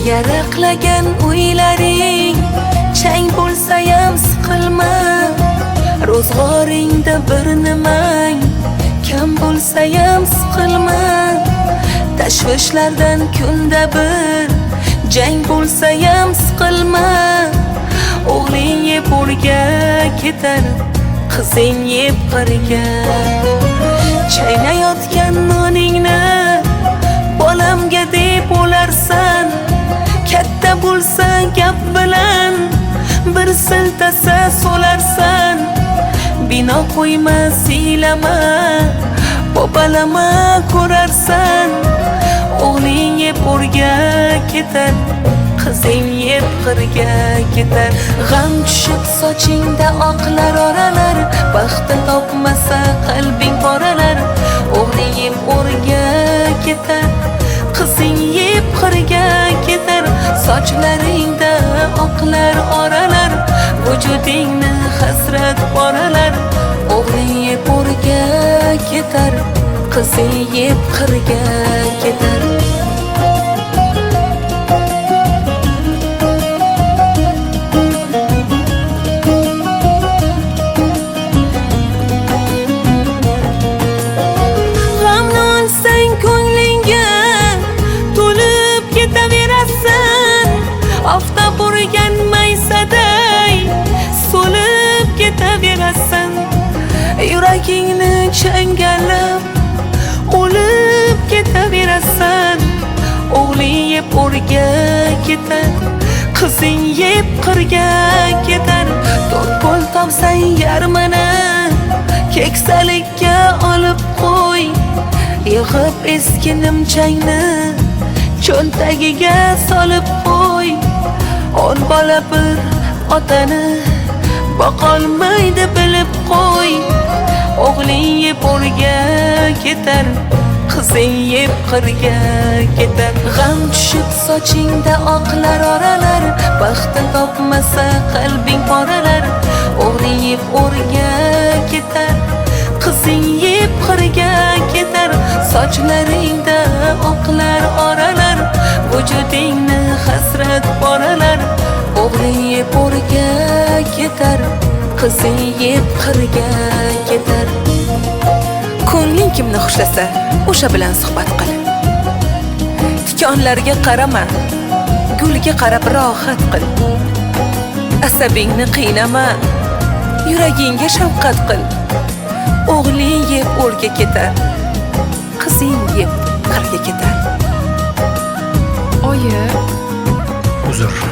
yaraqlagan uylaring chang bo'lsa ham siqilma, ro'zg'oringda bir nimang kam bo'lsa ham siqilma, tashvishlardan kunda bir jang bo'lsa ham siqilma. O'g'ling yeb o'rga ketar, qizing yeb qirga. Chaynayotgan noningni bolamga deb o'larsan, katta bo'lsa gap bilan bir siltasa so'larsan. Bino qo'yma, siylama, bopalama ko'rarsan. O'g'ling yeb o'rga ketar, qizing yeb qirga ketar. G'am tushib sochingda oqlar oralar, baxtin topmasa qalbing poralar. O'g'ling yeb o'rga ketar, qizing yeb qirga ketar. Sochlaringda oqlar oralar, vujudingni hasrat poralar. O'g'ling yeb o'rga ketar, qizing yeb qirga ketar. G'amni olsang ko'nglingga to'lib ketaverasan, oftob urgan maysaday so'lib ketaverasan. Yuragingni changallab o'lib ketaverasan. O'g'ling yeb o'rga ketar, qizing yeb qirga ketar. To'rt pul topsang yarmini keksalikka olib qo'y, yig'ib eski nimchangni cho'ntagiga solib qo'y. On bola bir otani boqolmaydi bilib qo'y. O'g'ling yeb o'rga ketar, qizing yeb qirga ketar. G'am tushib sochingda oqlar oralar, baxtin topmasa qalbing poralar. O'g'ling yeb o'rga ketar, qizing yeb qirga ketar. Sochlaringda oqlar oralar, vujudingni hasrat poralar. O'g'ling yeb o'rga ketar, qizing yeb qirga ketar. Ko'ngling kimni xushlasa, o'sha bilan suhbat qil. Tikonlarga qarama, gulga qarab rohat qil. Asabingni qiynama, yuragingga shafqat qil. O'g'ling yeb o'rga ketar, qizing yeb qirga ketar. Oyi, Uzr.